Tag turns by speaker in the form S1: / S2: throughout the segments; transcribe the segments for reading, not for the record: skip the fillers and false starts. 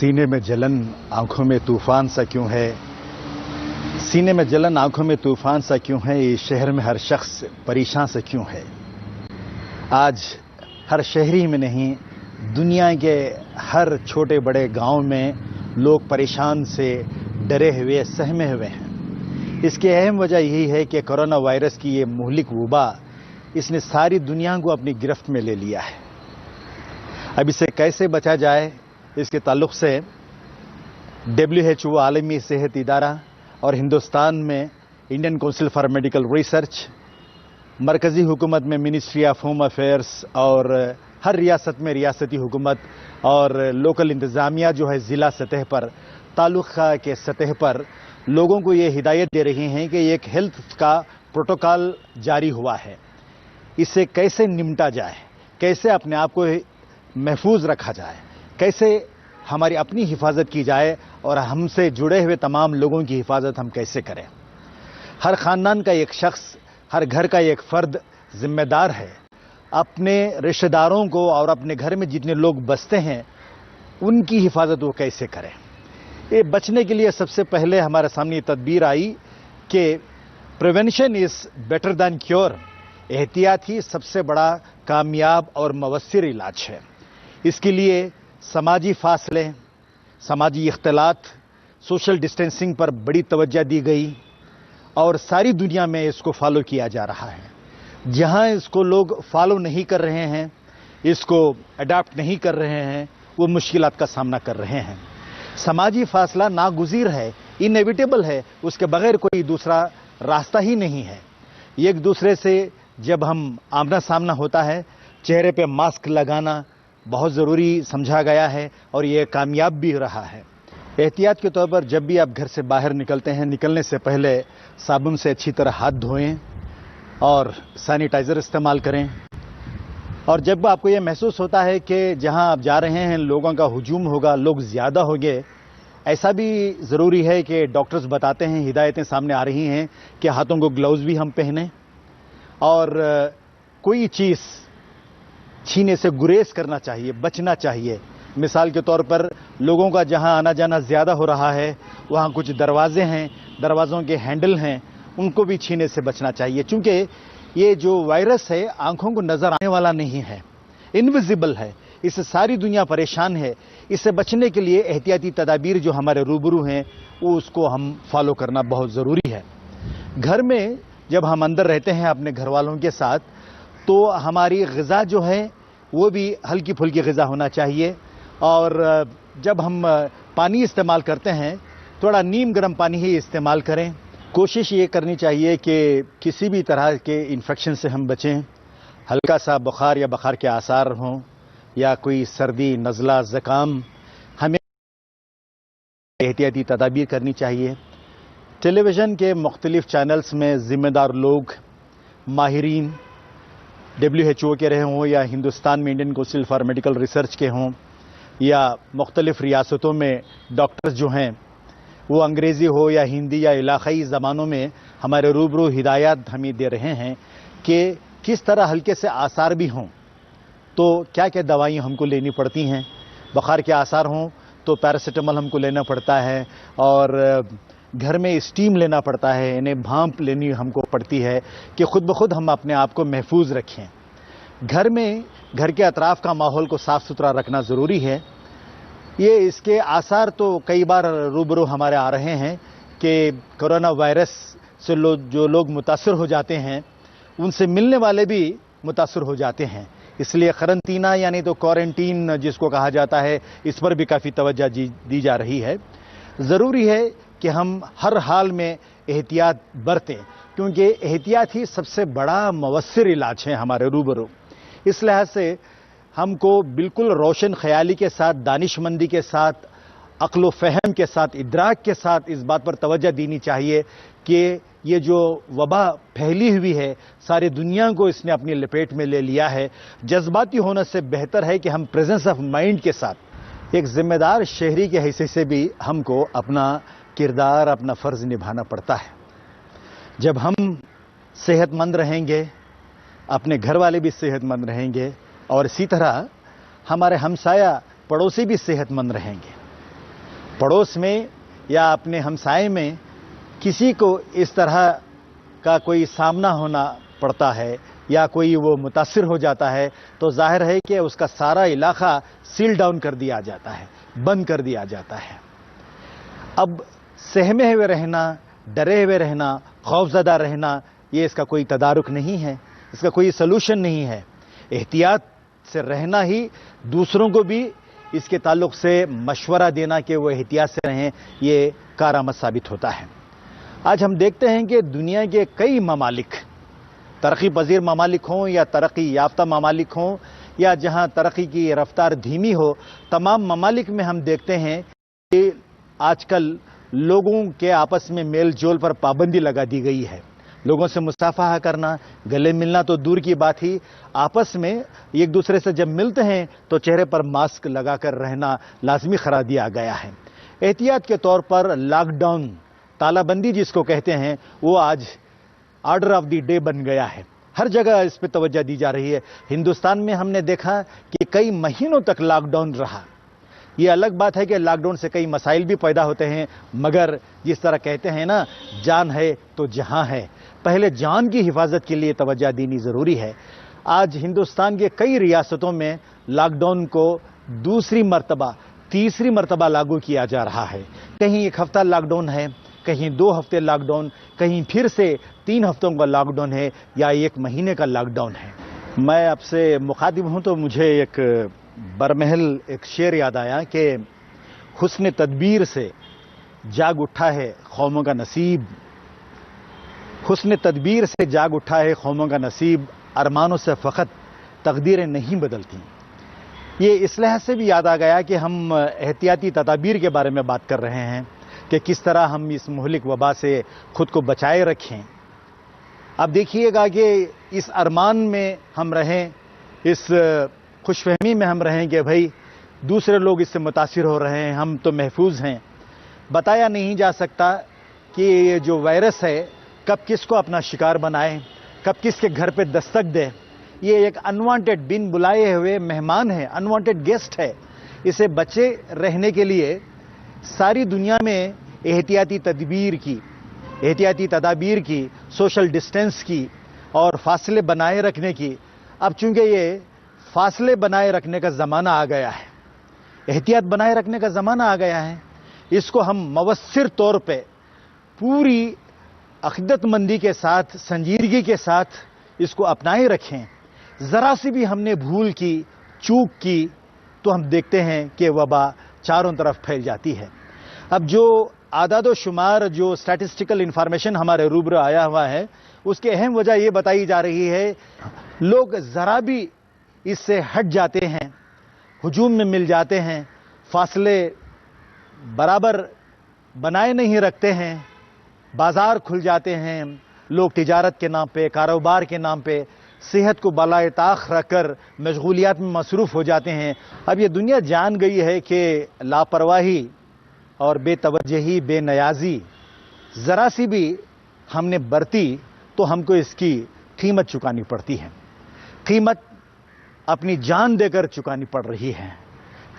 S1: सीने में जलन आंखों में तूफान सा क्यों है, सीने में जलन आंखों में तूफान सा क्यों है, इस शहर में हर शख्स परेशान सा क्यों है। आज हर शहरी में नहीं, दुनिया के हर छोटे बड़े गांव में लोग परेशान से डरे हुए सहमे हुए हैं। इसकी अहम वजह यही है कि कोरोना वायरस की ये मुहलिक वबा इसने सारी दुनिया को अपनी गिरफ्त में ले लिया है। अब इसे कैसे बचा जाए, इसके ताल्लुक से WHO आलमी सेहत इदारा और हिंदुस्तान में Indian council for medical research, मरकज़ी हुकूमत में मिनिस्ट्री ऑफ होम अफेयर्स और हर रियासत में रियासती हुकूमत और लोकल इंतज़ामिया जो है ज़िला सतह पर, तालुका के सतह पर लोगों को ये हिदायत दे रही हैं कि एक हेल्थ का प्रोटोकॉल जारी हुआ है। इससे कैसे निपटा जाए, कैसे अपने आप को महफूज रखा जाए, कैसे हमारी अपनी हिफाजत की जाए और हमसे जुड़े हुए तमाम लोगों की हिफाजत हम कैसे करें। हर ख़ानदान का एक शख्स, हर घर का एक फ़र्द ज़िम्मेदार है अपने रिश्तेदारों को और अपने घर में जितने लोग बसते हैं उनकी हिफाजत वो कैसे करें। ये बचने के लिए सबसे पहले हमारे सामने तदबीर आई कि prevention is better than cure. एहतियात ही सबसे बड़ा कामयाब और मवस्सिर इलाज है। इसके लिए समाजी फासले, समाजी इख्तिलात, सोशल डिस्टेंसिंग पर बड़ी तवज्जो दी गई और सारी दुनिया में इसको फॉलो किया जा रहा है। जहां इसको लोग फॉलो नहीं कर रहे हैं, इसको अडॉप्ट नहीं कर रहे हैं, वो मुश्किलात का सामना कर रहे हैं। समाजी फासला नागुज़ीर है, इनएविटेबल है, उसके बगैर कोई दूसरा रास्ता ही नहीं है। एक दूसरे से जब हम आमना सामना होता है, चेहरे पे मास्क लगाना बहुत ज़रूरी समझा गया है और ये कामयाब भी रहा है। एहतियात के तौर पर जब भी आप घर से बाहर निकलते हैं, निकलने से पहले साबुन से अच्छी तरह हाथ धोएं और सैनिटाइज़र इस्तेमाल करें। और जब आपको ये महसूस होता है कि जहां आप जा रहे हैं लोगों का हुजूम होगा, लोग ज़्यादा होंगे, ऐसा भी ज़रूरी है कि डॉक्टर्स बताते हैं, हिदायतें सामने आ रही हैं कि हाथों को ग्लव्स भी हम पहनें और कोई चीज़ छीने से गुरेज करना चाहिए, बचना चाहिए। मिसाल के तौर पर लोगों का जहां आना जाना ज़्यादा हो रहा है, वहां कुछ दरवाजे हैं, दरवाज़ों के हैंडल हैं, उनको भी छीने से बचना चाहिए। चूँकि ये जो वायरस है आंखों को नज़र आने वाला नहीं है, इनविजिबल है, इससे सारी दुनिया परेशान है। इससे बचने के लिए एहतियाती तदाबीर जो हमारे रूबरू हैं वो उसको हम फॉलो करना बहुत ज़रूरी है। घर में जब हम अंदर रहते हैं अपने घर वालों के साथ, तो हमारी ग़िज़ा जो है वो भी हल्की फुल्की ग़िज़ा होना चाहिए। और जब हम पानी इस्तेमाल करते हैं थोड़ा नीम गर्म पानी ही इस्तेमाल करें। कोशिश ये करनी चाहिए कि किसी भी तरह के इन्फेक्शन से हम बचें। हल्का सा बुखार या बुखार के आसार हों या कोई सर्दी, नज़ला, ज़ुकाम, हमें एहतियाती तदाबीर करनी चाहिए। टेलीविज़न के मुख्तलिफ़ चैनल्स में ज़िम्मेदार लोग, माहिरीन, WHO के रहे हों या हिंदुस्तान में Indian council for medical research के हों या मुख्तलिफ़ रियासतों में डॉक्टर्स जो हैं वो अंग्रेज़ी हो या हिंदी या इलाक़ाई ज़बानों में हमारे रूबरू हिदायत हमें दे रहे हैं कि किस तरह हल्के से आसार भी हों तो क्या क्या दवाइयाँ हमको लेनी पड़ती हैं। बुखार के आसार हों तो पैरासिटामोल हमको लेना पड़ता है और घर में स्टीम लेना पड़ता है, इन्हें भांप लेनी हमको पड़ती है कि खुद ब खुद हम अपने आप को महफूज रखें। घर में घर के अतराफ़ का माहौल को साफ़ सुथरा रखना ज़रूरी है। ये इसके आसार तो कई बार रूबरू हमारे आ रहे हैं कि कोरोना वायरस से जो लोग मुतासर हो जाते हैं उनसे मिलने वाले भी मुतासर हो जाते हैं। इसलिए क़रंतीना यानी तो क्वारंटीन जिसको कहा जाता है, इस पर भी काफ़ी तवज्जो दी जा रही है। ज़रूरी है कि हम हर हाल में एहतियात बरतें, क्योंकि एहतियात ही सबसे बड़ा मवस्सिर इलाज है हमारे रूबरू। इस लिहाज से हमको बिल्कुल रोशन ख़याली के साथ, दानिशमंदी के साथ, अक्ल व फ़हम के साथ, इदराक के साथ इस बात पर तवज्जो देनी चाहिए कि ये जो वबा फैली हुई है सारी दुनिया को इसने अपनी लपेट में ले लिया है। जज्बाती होने से बेहतर है कि हम प्रेजेंस ऑफ माइंड के साथ एक ज़िम्मेदार शहरी के हैसियत से भी हमको अपना किरदार, अपना फ़र्ज़ निभाना पड़ता है। जब हम सेहतमंद रहेंगे, अपने घर वाले भी सेहतमंद रहेंगे और इसी तरह हमारे हमसाया पड़ोसी भी सेहतमंद रहेंगे। पड़ोस में या अपने हमसाए में किसी को इस तरह का कोई सामना होना पड़ता है या कोई वो मुतासिर हो जाता है तो जाहिर है कि उसका सारा इलाका सील डाउन कर दिया जाता है, बंद कर दिया जाता है। अब सहमे हुए रहना, डरे हुए रहना, खौफजदा रहना, ये इसका कोई तदारुक नहीं है, इसका कोई सलूशन नहीं है। एहतियात से रहना ही दूसरों को भी इसके ताल्लुक से मशवरा देना कि वो एहतियात से रहें, ये कारआमद साबित होता है। आज हम देखते हैं कि दुनिया के कई ममालिक, तरक्की पजीर ममालिक हों या तरक्की याफ्ता ममालिक हों या जहां तरक्की की रफ्तार धीमी हो, तमाम ममालिक में हम देखते हैं कि आजकल लोगों के आपस में मेल जोल पर पाबंदी लगा दी गई है। लोगों से मुसाफहा करना, गले मिलना तो दूर की बात ही, आपस में एक दूसरे से जब मिलते हैं तो चेहरे पर मास्क लगाकर रहना लाजमी करार दिया गया है। एहतियात के तौर पर लॉकडाउन, तालाबंदी जिसको कहते हैं, वो आज ऑर्डर ऑफ द डे बन गया है। हर जगह इस पर तवज्जो दी जा रही है। हिंदुस्तान में हमने देखा कि कई महीनों तक लॉकडाउन रहा। ये अलग बात है कि लॉकडाउन से कई मसाइल भी पैदा होते हैं, मगर जिस तरह कहते हैं ना, जान है तो जहां है, पहले जान की हिफाजत के लिए तवज्जो देनी ज़रूरी है। आज हिंदुस्तान के कई रियासतों में लॉकडाउन को दूसरी मर्तबा, तीसरी मर्तबा लागू किया जा रहा है। कहीं 1 हफ्ता लॉकडाउन है, कहीं 2 हफ्ते लॉकडाउन, कहीं फिर से 3 हफ्तों का लॉकडाउन है या 1 महीने का लॉकडाउन है। मैं आपसे मुखातिब हूं तो मुझे एक बरमहल एक शेर याद आया कि हुस्न तदबीर से जाग उठा है कौमों का नसीब, हुस्न तदबीर से जाग उठा है कौमों का नसीब, अरमानों से फ़कत तकदीरें नहीं बदलती। ये इस लिहाज से भी याद आ गया कि हम एहतियाती तदाबीर के बारे में बात कर रहे हैं कि किस तरह हम इस मुहलिक वबा से खुद को बचाए रखें। अब देखिएगा कि इस अरमान में हम रहें, इस खुशफहमी में हम रहें कि भाई दूसरे लोग इससे मुतासिर हो रहे हैं, हम तो महफूज हैं। बताया नहीं जा सकता कि ये जो वायरस है कब किसको अपना शिकार बनाए, कब किसके घर पे दस्तक दे। ये एक अनवांटेड, बिन बुलाए हुए मेहमान है, अनवांटेड गेस्ट है। इसे बचे रहने के लिए सारी दुनिया में एहतियाती तदाबीर की, सोशल डिस्टेंस की और फासले बनाए रखने की। अब चूंकि ये फासले बनाए रखने का ज़माना आ गया है, एहतियात बनाए रखने का ज़माना आ गया है, इसको हम मवस्सिर तौर पे पूरी अक़ीदतमंदी के साथ, संजीदगी के साथ इसको अपनाए रखें। ज़रा सी भी हमने भूल की, चूक की तो हम देखते हैं कि वबा चारों तरफ फैल जाती है। अब जो आदाद व शुमार, जो स्टैटिस्टिकल इंफॉर्मेशन हमारे रूबरू आया हुआ है, उसकी अहम वजह यह बताई जा रही है, लोग ज़रा भी इससे हट जाते हैं, हुजूम में मिल जाते हैं, फासले बराबर बनाए नहीं रखते हैं, बाजार खुल जाते हैं, लोग तिजारत के नाम पे, कारोबार के नाम पे सेहत को बालाए ताख रखकर मशगूलियात में मसरूफ़ हो जाते हैं। अब ये दुनिया जान गई है कि लापरवाही और बेतवज्जही, बेनियाज़ी ज़रा सी भी हमने बरती तो हमको इसकी कीमत चुकानी पड़ती है। कीमत अपनी जान देकर चुकानी पड़ रही है।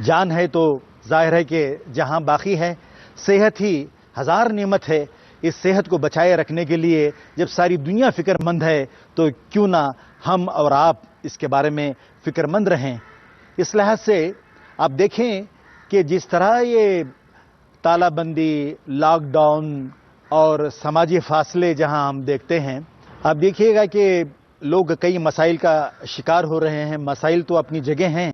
S1: जान है तो जाहिर है कि जहां बाकी है, सेहत ही हज़ार नेमत है। इस सेहत को बचाए रखने के लिए जब सारी दुनिया फ़िक्रमंद है तो क्यों ना हम और आप इसके बारे में फ़िक्रमंद रहें। इस लिहाज से आप देखें कि जिस तरह ये तालाबंदी, लॉकडाउन और समाजी फासले जहां हम देखते हैं, आप देखिएगा कि लोग कई मसाइल का शिकार हो रहे हैं। मसाइल तो अपनी जगह हैं,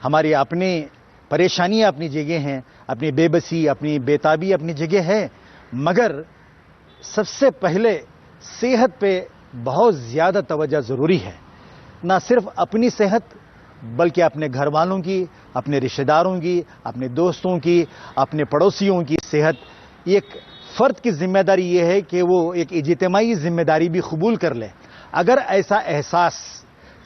S1: हमारी अपनी परेशानियां अपनी जगह हैं, अपनी बेबसी, अपनी बेताबी अपनी जगह है, मगर सबसे पहले सेहत पे बहुत ज़्यादा तवज्जो ज़रूरी है। ना सिर्फ अपनी सेहत बल्कि अपने घर वालों की, अपने रिश्तेदारों की, अपने दोस्तों की, अपने पड़ोसियों की सेहत। एक फ़र्द की ज़िम्मेदारी ये है कि वो एक इज्तिमाई ज़िम्मेदारी भी कबूल कर ले। अगर ऐसा एहसास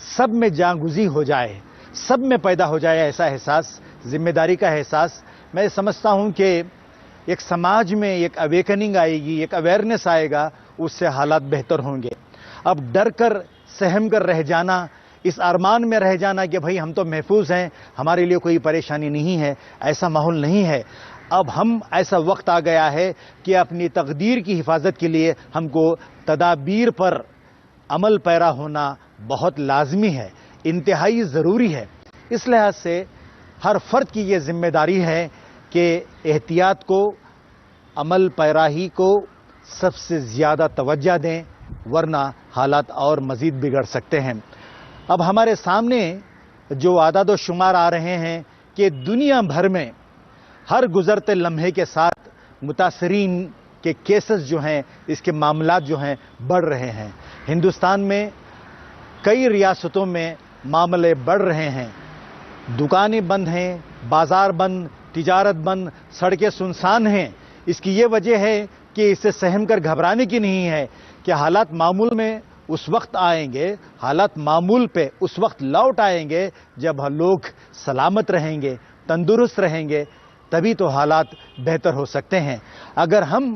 S1: सब में जागुज़ी हो जाए, सब में पैदा हो जाए ऐसा एहसास, ज़िम्मेदारी का एहसास, मैं समझता हूँ कि एक समाज में एक अवेकनिंग आएगी, एक अवेयरनेस आएगा, उससे हालात बेहतर होंगे। अब डर कर, सहम कर रह जाना, इस अरमान में रह जाना कि भाई हम तो महफूज हैं, हमारे लिए कोई परेशानी नहीं है, ऐसा माहौल नहीं है। اب ہم ایسا وقت آ گیا ہے کہ اپنی تقدیر کی حفاظت کے لیے ہم کو تدابیر پر عمل پیرا ہونا بہت لازمی ہے، انتہائی ضروری ہے۔ اس لحاظ سے ہر فرد کی یہ ذمہ داری ہے کہ احتیاط کو، عمل پیراہی کو سب سے زیادہ توجہ دیں، ورنہ حالات اور مزید بگڑ سکتے ہیں۔ اب ہمارے سامنے جو اعداد و شمار آ رہے ہیں کہ دنیا بھر میں ہر گزرتے لمحے کے ساتھ متاثرین کے کیسز جو ہیں، اس کے معاملات جو ہیں بڑھ رہے ہیں۔ ہندوستان میں کئی ریاستوں میں معاملے بڑھ رہے ہیں، دکانیں بند ہیں، بازار بند، تجارت بند، سڑکیں سنسان ہیں۔ اس کی یہ وجہ ہے کہ اسے سہم کر گھبرانے کی نہیں ہے کہ حالات معمول میں اس وقت آئیں گے، حالات معمول پہ اس وقت لوٹ آئیں گے جب لوگ سلامت رہیں گے، تندرست رہیں گے، تبھی تو حالات بہتر ہو سکتے ہیں۔ اگر ہم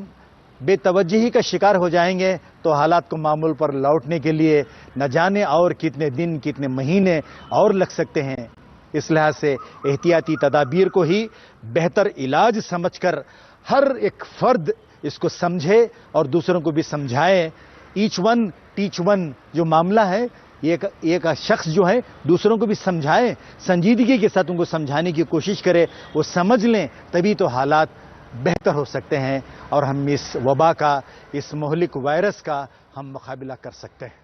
S1: بے توجہی کا شکار ہو جائیں گے تو حالات کو معمول پر لوٹنے کے لیے نہ جانے اور کتنے دن، کتنے مہینے اور لگ سکتے ہیں۔ اس لحاظ سے احتیاطی تدابیر کو ہی بہتر علاج سمجھ کر ہر ایک فرد اس کو سمجھے اور دوسروں کو بھی سمجھائے۔ ایچ ون ٹیچ ون جو معاملہ ہے، ایک شخص جو ہے دوسروں کو بھی سمجھائے، سنجیدگی کے ساتھ ان کو سمجھانے کی کوشش کرے، وہ سمجھ لیں، تبھی تو حالات بہتر ہو سکتے ہیں اور ہم اس وبا کا، اس مہلک وائرس کا ہم مقابلہ کر سکتے ہیں۔